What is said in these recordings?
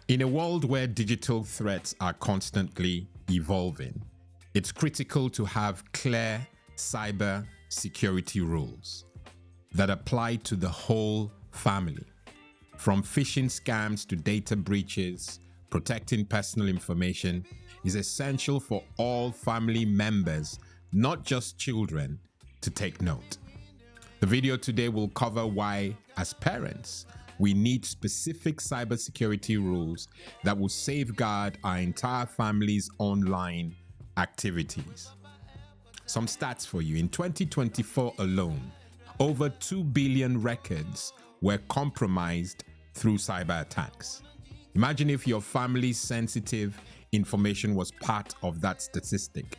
In a world where digital threats are constantly evolving, it's critical to have clear cyber security rules that apply to the whole family. From phishing scams to data breaches, protecting personal information is essential for all family members, not just children, to take note. The video today will cover why, as parents, we need specific cybersecurity rules that will safeguard our entire family's online activities. Some stats for you. In 2024 alone, over 2 billion records were compromised through cyber attacks. Imagine if your family's sensitive information was part of that statistic.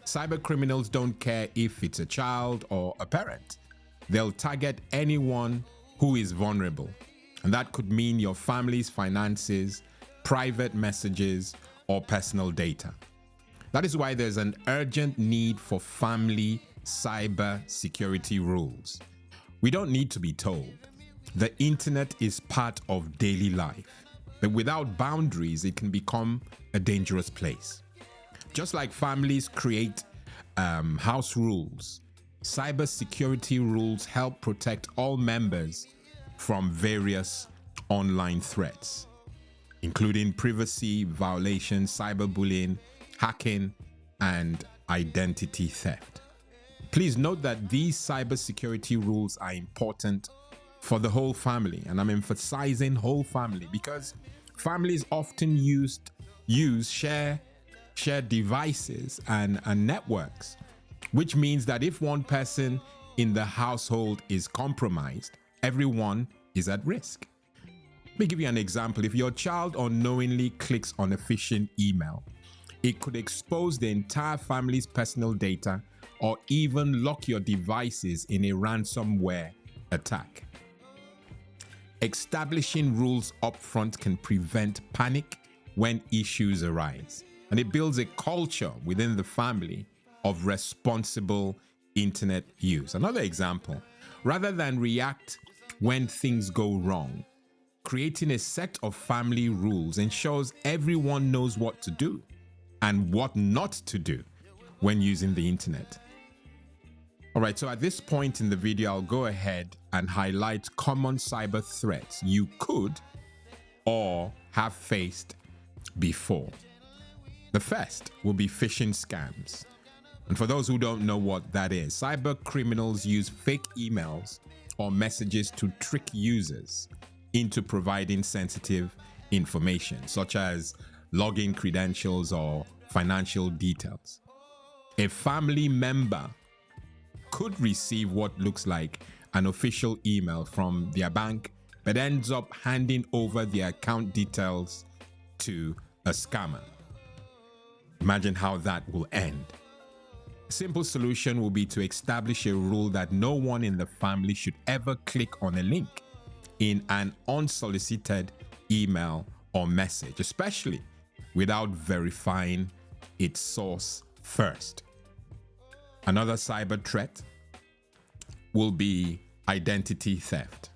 Cyber criminals don't care if it's a child or a parent. They'll target anyone who is vulnerable. And that could mean your family's finances, private messages, or personal data. That is why there's an urgent need for family cyber security rules. We don't need to be told. The internet is part of daily life, but without boundaries, it can become a dangerous place. Just like families create house rules, cybersecurity rules help protect all members from various online threats, including privacy violations, cyberbullying, hacking, and identity theft. Please note that these cybersecurity rules are important for the whole family, and I'm emphasizing whole family because families often share devices and networks, which means that if one person in the household is compromised, everyone is at risk. Let me give you an example. If your child unknowingly clicks on a phishing email, it could expose the entire family's personal data or even lock your devices in a ransomware attack. Establishing rules upfront can prevent panic when issues arise, and it builds a culture within the family of responsible internet use. Another example, rather than react when things go wrong, creating a set of family rules ensures everyone knows what to do and what not to do when using the internet. All right, so at this point in the video, I'll go ahead and highlight common cyber threats you could or have faced before. The first will be phishing scams. And for those who don't know what that is, cyber criminals use fake emails or messages to trick users into providing sensitive information, such as login credentials or financial details. A family member could receive what looks like an official email from their bank, but ends up handing over their account details to a scammer. Imagine how that will end. A simple solution will be to establish a rule that no one in the family should ever click on a link in an unsolicited email or message, especially without verifying its source first. Another cyber threat will be identity theft.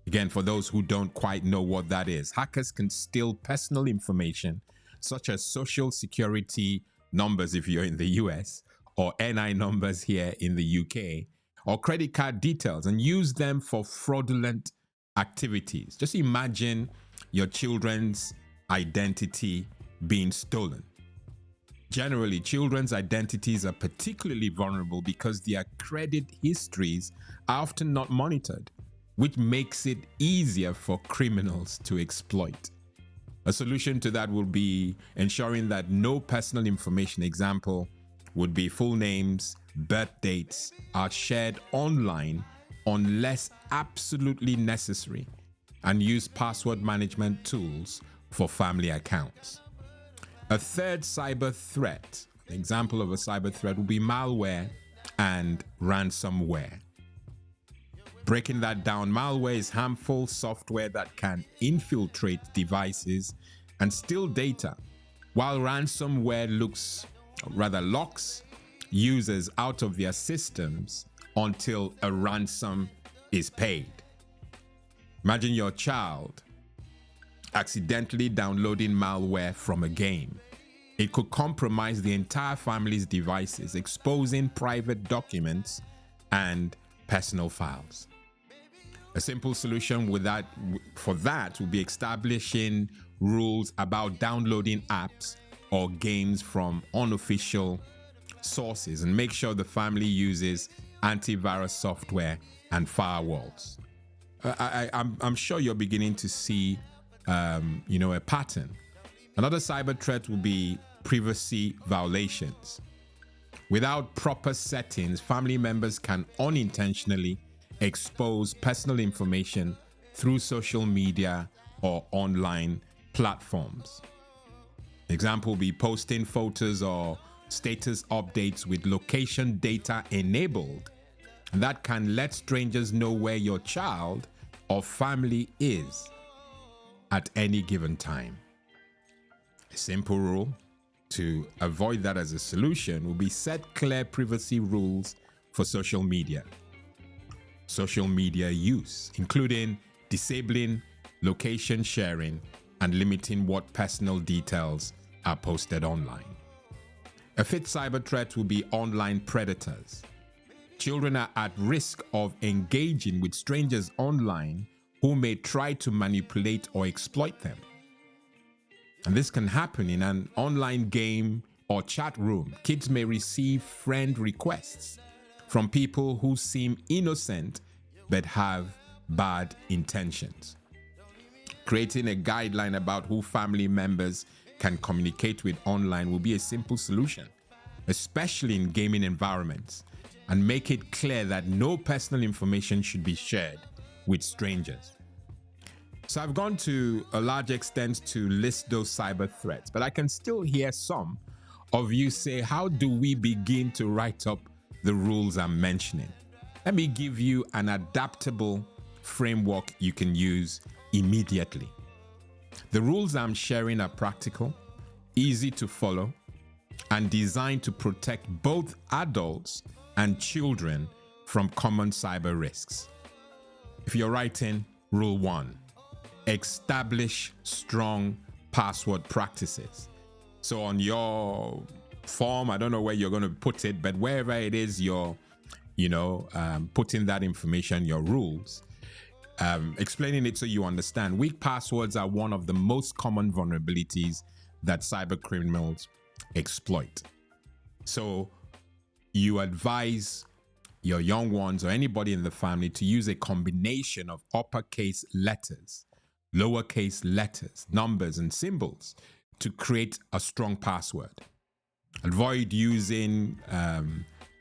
Again, for those who don't quite know what that is, hackers can steal personal information such as social security numbers if you're in the US, or NI numbers here in the UK, or credit card details, and use them for fraudulent activities. Just imagine your children's identity being stolen. Generally, children's identities are particularly vulnerable because their credit histories are often not monitored, which makes it easier for criminals to exploit. A solution to that will be ensuring that no personal information, example would be full names, birth dates, are shared online unless absolutely necessary, and use password management tools for family accounts. A third cyber threat, an example of a cyber threat would be malware and ransomware. Breaking that down, malware is harmful software that can infiltrate devices and steal data, while ransomware locks users out of their systems until a ransom is paid. Imagine your child accidentally downloading malware from a game. It could compromise the entire family's devices, exposing private documents and personal files. A simple solution for that would be establishing rules about downloading apps or games from unofficial sources, and make sure the family uses antivirus software and firewalls. I'm sure you're beginning to see a pattern. Another cyber threat will be privacy violations. Without proper settings, family members can unintentionally expose personal information through social media or online platforms. Example will be posting photos or status updates with location data enabled. And that can let strangers know where your child or family is at any given time. A simple rule to avoid that as a solution will be set clear privacy rules for social media use, including disabling location sharing and limiting what personal details are posted online. A fifth cyber threat will be online predators. Children are at risk of engaging with strangers online who may try to manipulate or exploit them. And this can happen in an online game or chat room. Kids may receive friend requests from people who seem innocent but have bad intentions. Creating a guideline about who family members can communicate with online will be a simple solution, especially in gaming environments, and make it clear that no personal information should be shared with strangers. So I've gone to a large extent to list those cyber threats, but I can still hear some of you say, how do we begin to write up the rules I'm mentioning? Let me give you an adaptable framework you can use immediately. The rules I'm sharing are practical, easy to follow, and designed to protect both adults and children from common cyber risks. If you're writing, rule 1, establish strong password practices. So on your form, I don't know where you're going to put it, but wherever it is you're putting that information, your rules, explaining it so you understand. Weak passwords are one of the most common vulnerabilities that cyber criminals exploit. So you advise your young ones or anybody in the family to use a combination of uppercase letters, lowercase letters, numbers, and symbols to create a strong password. Avoid using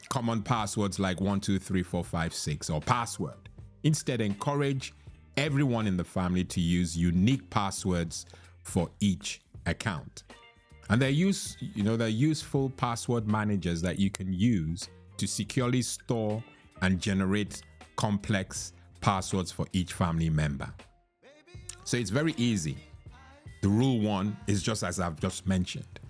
common passwords like 1, 2, 3, 4, 5, 6 or password. Instead, encourage everyone in the family to use unique passwords for each account. And they're useful password managers that you can use to securely store and generate complex passwords for each family member. So it's very easy. The rule 1 is just as I've just mentioned.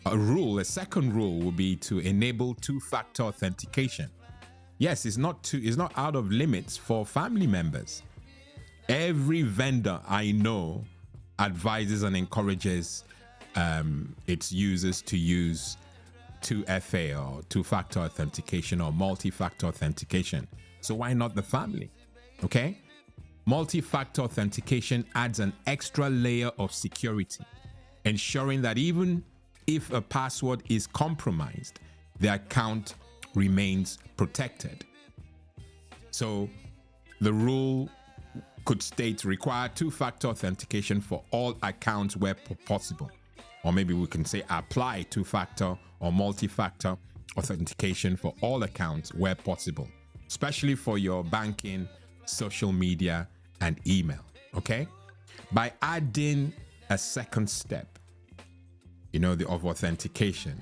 A second rule will be to enable two-factor authentication. Yes, it's not out of limits for family members. Every vendor I know advises and encourages its users to use 2FA or two-factor authentication or multi-factor authentication. So why not the family? Okay? Multi-factor authentication adds an extra layer of security, ensuring that even if a password is compromised, the account remains protected. So the rule could state require two-factor authentication for all accounts where possible. Or maybe we can say apply two-factor or multi-factor authentication for all accounts where possible, especially for your banking, social media, and email. Okay? By adding a second step, of authentication,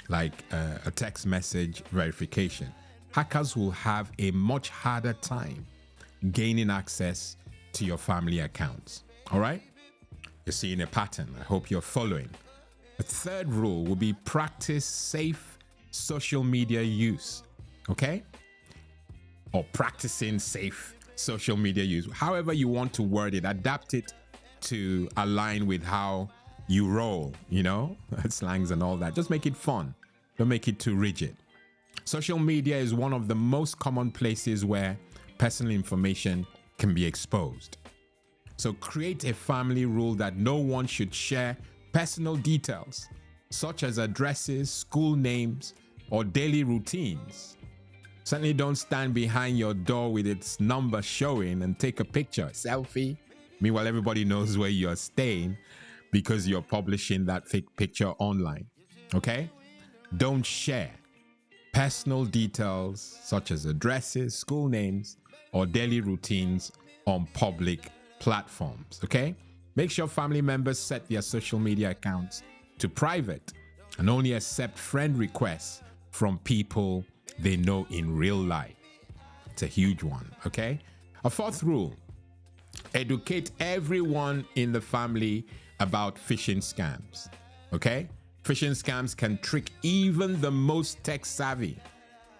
like a text message verification, hackers will have a much harder time gaining access to your family accounts. All right? You're seeing a pattern. I hope you're following. A third rule will be practice safe social media use. Okay? Or practicing safe social media use. However you want to word it, adapt it to align with how you roll, slangs and all that. Just make it fun. Don't make it too rigid. Social media is one of the most common places where personal information can be exposed. So create a family rule that no one should share personal details, such as addresses, school names, or daily routines. Certainly don't stand behind your door with its number showing and take a picture, selfie. Meanwhile, everybody knows where you're staying because you're publishing that fake picture online. Okay? Don't share personal details such as addresses, school names, or daily routines on public platforms. Okay? Make sure family members set their social media accounts to private and only accept friend requests from people they know in real life. It's a huge one, okay? A fourth rule, educate everyone in the family about phishing scams, okay? Phishing scams can trick even the most tech savvy.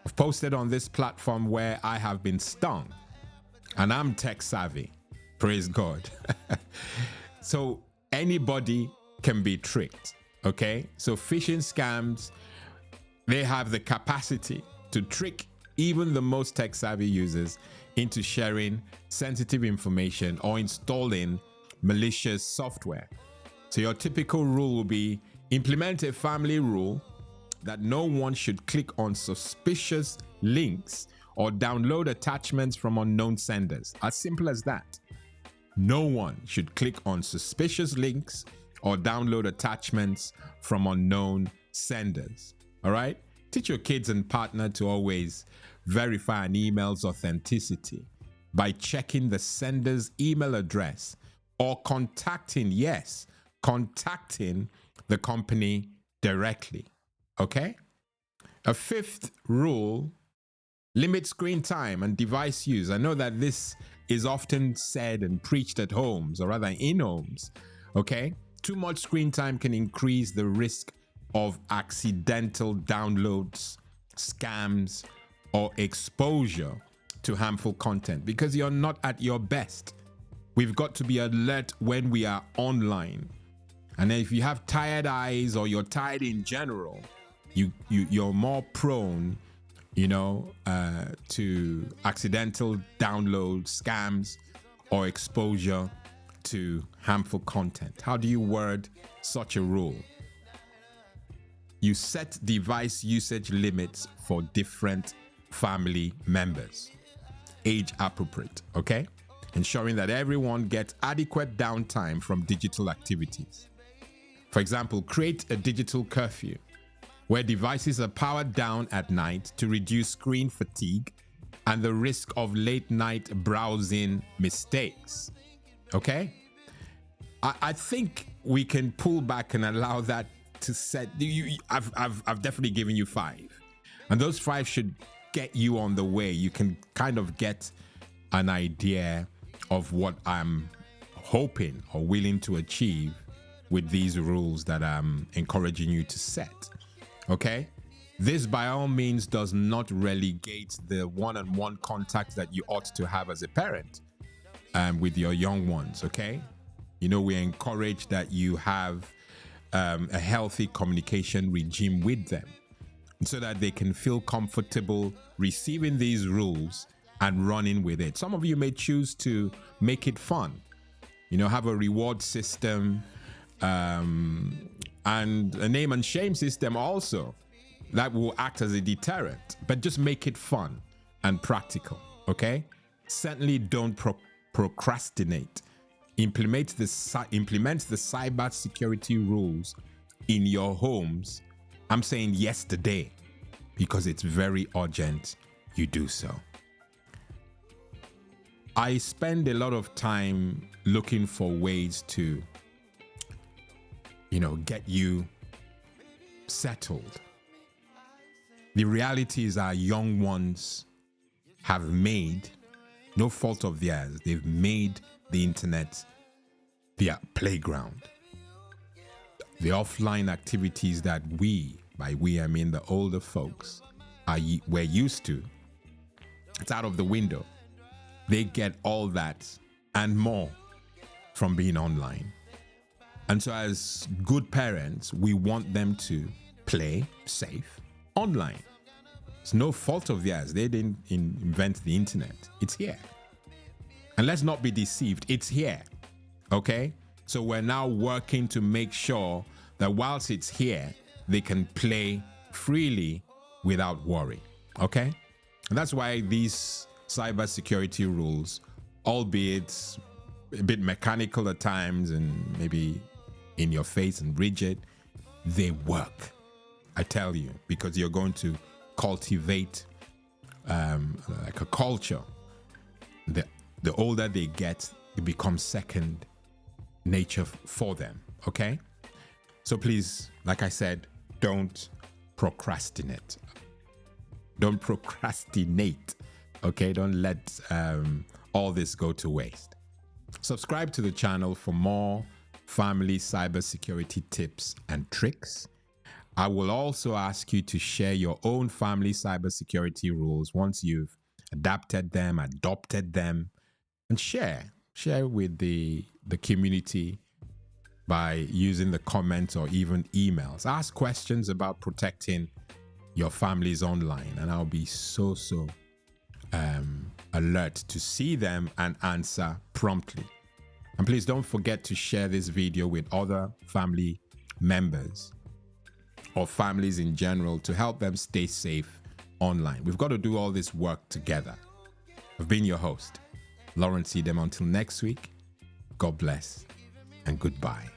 I've posted on this platform where I have been stung, and I'm tech savvy, praise God. So anybody can be tricked, okay? So phishing scams, they have the capacity to trick even the most tech-savvy users into sharing sensitive information or installing malicious software. So your typical rule will be implement a family rule that no one should click on suspicious links or download attachments from unknown senders. As simple as that. No one should click on suspicious links or download attachments from unknown senders. All right? Teach your kids and partner to always verify an email's authenticity by checking the sender's email address or contacting the company directly. Okay? A fifth rule, limit screen time and device use. I know that this is often said and preached at homes, or rather in homes. Okay? Too much screen time can increase the risk of accidental downloads, scams, or exposure to harmful content because you're not at your best. We've got to be alert when we are online. And if you have tired eyes or you're tired in general, you're more prone, to accidental downloads, scams, or exposure to harmful content. How do you word such a rule? You set device usage limits for different family members, age appropriate, okay? Ensuring that everyone gets adequate downtime from digital activities. For example, create a digital curfew where devices are powered down at night to reduce screen fatigue and the risk of late night browsing mistakes, okay? I think we can pull back and allow that to set. I've definitely given you 5, and those 5 should get you on the way. You can kind of get an idea of what I'm hoping or willing to achieve with these rules that I'm encouraging you to set. Okay? This by all means does not relegate the one-on-one contact that you ought to have as a parent with your young ones. Okay? We encourage that you have a healthy communication regime with them so that they can feel comfortable receiving these rules and running with it. Some of you may choose to make it fun, have a reward system and a name and shame system also that will act as a deterrent, but just make it fun and practical, okay? Certainly don't procrastinate. Implement the cybersecurity rules in your homes. I'm saying yesterday because it's very urgent you do so. I spend a lot of time looking for ways to, get you settled. The reality is our young ones have made, no fault of theirs, they've made the internet their playground. The offline activities that by we I mean the older folks, we're used to, it's out of the window. They get all that and more from being online. And so as good parents, we want them to play safe online. It's no fault of theirs. They didn't invent the internet. It's here. And let's not be deceived. It's here. Okay? So we're now working to make sure that whilst it's here, they can play freely without worry. Okay? And that's why these cybersecurity rules, albeit a bit mechanical at times and maybe in your face and rigid, they work. I tell you, because you're going to cultivate like a culture. The older they get, it becomes second nature for them. Okay? So please, like I said, don't procrastinate. Don't procrastinate. Okay? Don't let all this go to waste. Subscribe to the channel for more family cybersecurity tips and tricks. I will also ask you to share your own family cybersecurity rules once you've adapted them, adopted them, and share with the community by using the comments or even emails. Ask questions about protecting your families online, and I'll be so alert to see them and answer promptly. And please don't forget to share this video with other family members or families in general to help them stay safe online. We've got to do all this work together. I've been your host, Lawrence Edem. Until next week, God bless and goodbye.